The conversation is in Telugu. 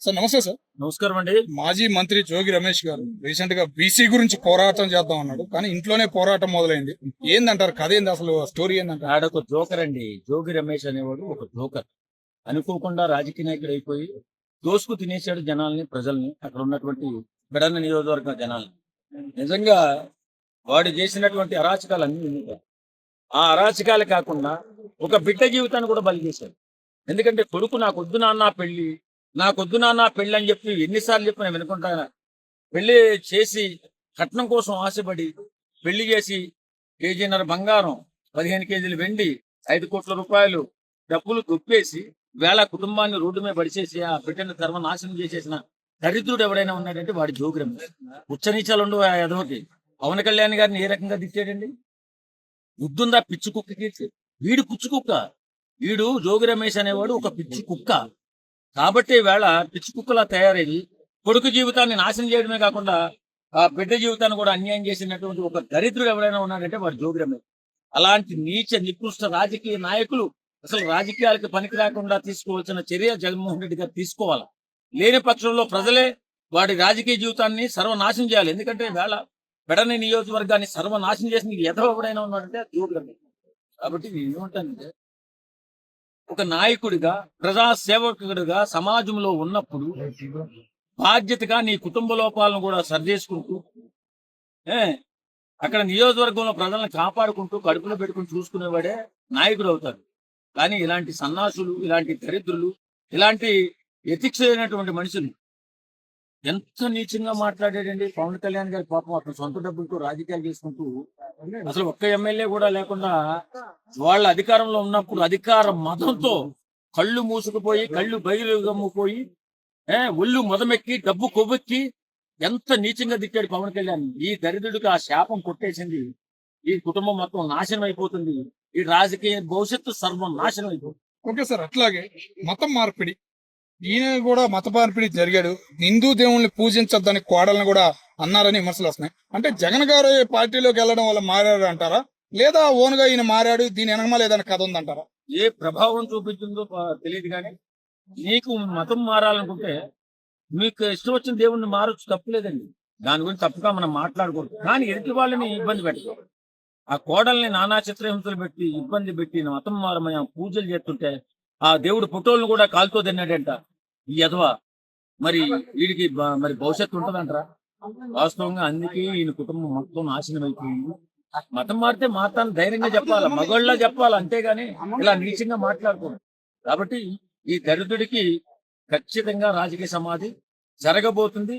సార్ నమస్తే సార్. నమస్కారం అండి. మాజీ మంత్రి జోగి రమేష్ గారు రీసెంట్ గా బీసీ గురించి పోరాటం చేద్దాం అన్నాడు, కానీ ఇంట్లోనే పోరాటం మొదలైంది. ఏందంటారు, కథ ఏంది, అసలు స్టోరీ ఏందంటారు? ఆడొక జోకర్ అండి. జోగి రమేష్ అనేవాడు ఒక జోకర్. అనుకోకుండా రాజకీయ నాయకుడు అయిపోయి దోసుకు తినేశాడు జనాల్ని, ప్రజల్ని, అక్కడ ఉన్నటువంటి బెడన్న నియోజకవర్గ జనాల్ని. నిజంగా వాడు చేసినటువంటి అరాచకాలు అన్ని ఉన్నాయి. ఆ అరాచకాలు కాకుండా ఒక బిడ్డ జీవితాన్ని కూడా బలి చేశాడు. ఎందుకంటే కొడుకు నాకొద్దు నాన్న పెళ్లి, నాకొద్దు నాన్న పెళ్లి అని చెప్పి ఎన్నిసార్లు చెప్పినా వినుకుంటా పెళ్లి చేసి కట్నం కోసం ఆశపడి పెళ్లి చేసి కేజీన్నర బంగారం, 15 కేజీలు వెండి, 5 కోట్ల రూపాయలు డబ్బులు దుప్పేసి వేళ కుటుంబాన్ని రోడ్డు మీద పడిచేసి ఆ బిడ్డను సర్వనాశనం చేసేసిన దరిద్రుడు ఎవడైనా ఉన్నాడంటే వాడి జోగి రమేష్. ఉచ్చనీచాలు ఉండవు ఆ ఎదవకి. పవన్ కళ్యాణ్ గారిని ఏ రకంగా తిట్టాడండి? బుద్ధుందా పిచ్చి కుక్కకి? వీడు పిచ్చి కుక్క. వీడు జోగి రమేష్ అనేవాడు ఒక పిచ్చి కుక్క. కాబట్టి వేళ పిచ్చి కుక్కలా తయారయ్యి కొడుకు జీవితాన్ని నాశనం చేయడమే కాకుండా ఆ బిడ్డ జీవితాన్ని కూడా అన్యాయం చేసినటువంటి ఒక దరిద్రుడు ఎవరైనా ఉన్నాడంటే వాడు జోగి రమేష్. అలాంటి నీచ నికృష్ట రాజకీయ నాయకులు అసలు రాజకీయాలకు పనికి రాకుండా తీసుకోవాల్సిన చర్య జగన్మోహన్ రెడ్డి గారు తీసుకోవాలి. లేని పక్షంలో ప్రజలే వాడి రాజకీయ జీవితాన్ని సర్వనాశనం చేయాలి. ఎందుకంటే వేళ బెడని నియోజకవర్గాన్ని సర్వనాశనం చేసిన ఎదవ ఎవడైనా ఉన్నాడంటే జోగి రమేష్. కాబట్టి నేను ఏమంటానంటే, ఒక నాయకుడిగా, ప్రజా సేవకుడిగా సమాజంలో ఉన్నప్పుడు బాధ్యతగా నీ కుటుంబ లోపాలను కూడా సరిచేసుకుంటూ అక్కడ నియోజకవర్గంలో ప్రజలను కాపాడుకుంటూ కడుపులో పెట్టుకుని చూసుకునేవాడే నాయకుడు అవుతాడు. కానీ ఇలాంటి సన్నాసులు, ఇలాంటి దరిద్రులు, ఇలాంటి ఎథిక్స్ అయినటువంటి మనుషులు ఎంత నీచంగా మాట్లాడాడండి పవన్ కళ్యాణ్ గారి. పాపం అతను సొంత డబ్బులతో రాజకీయాలు చేసుకుంటూ అసలు ఒక్క ఎమ్మెల్యే కూడా లేకుండా వాళ్ళ అధికారంలో ఉన్నప్పుడు అధికార మతంతో కళ్ళు మూసుకుపోయి, కళ్ళు బయలు గమ్ముపోయి, ఒళ్ళు మొదమెక్కి, డబ్బు కొవ్వెక్కి ఎంత నీచంగా దిక్కాడు పవన్ కళ్యాణ్. ఈ దరిద్రుడికి ఆ శాపం కొట్టేసింది. ఈ కుటుంబం మొత్తం నాశనం అయిపోతుంది. ఈ రాజకీయ భవిష్యత్తు సర్వం నాశనం అయిపోతుంది. ఓకే సార్, అట్లాగే మతం మార్పిడి, ఈయన కూడా మత మార్పిడి జరిగాడు. హిందూ దేవుళ్ళని పూజించొద్దని కోడలను కూడా అన్నారని విమర్శలు వస్తున్నాయి. అంటే జగన్ గారు పార్టీలోకి వెళ్ళడం వల్ల మారాడు అంటారా, లేదా ఓన్ గా ఈయన మారాడు, దీని వెనకమా లేదని కథ ఉందంటారా? ఏ ప్రభావం చూపించిందో తెలియదు. కానీ నీకు మతం మారాలనుకుంటే మీకు ఇష్టం వచ్చిన దేవుణ్ణి మారొచ్చు, తప్పులేదండి. దాని గురించి తప్పుగా మనం మాట్లాడకూడదు. కానీ ఎదుటి వాళ్ళని ఇబ్బంది పెట్టకూడదు. ఆ కోడల్ని నానా చిత్రహింసలు పెట్టి ఇబ్బంది పెట్టి మతం మారమని పూజలు చేస్తుంటే ఆ దేవుడు ఫోటోలను కూడా కాలుతో తిన్నాడంట ఈ యదవ. మరి వీడికి మరి భవిష్యత్తు ఉంటుందంటారా? వాస్తవంగా అందుకే ఈయన కుటుంబం మొత్తం నాశనం అయిపోయింది. మతం మారితే మాతాన్ని ధైర్యంగా చెప్పాలి, మగళ్ళ చెప్పాలి, అంతేగాని ఇలా నీచంగా మాట్లాడుకోండి. కాబట్టి ఈ దరిద్రుడికి ఖచ్చితంగా రాజకీయ సమాధి జరగబోతుంది.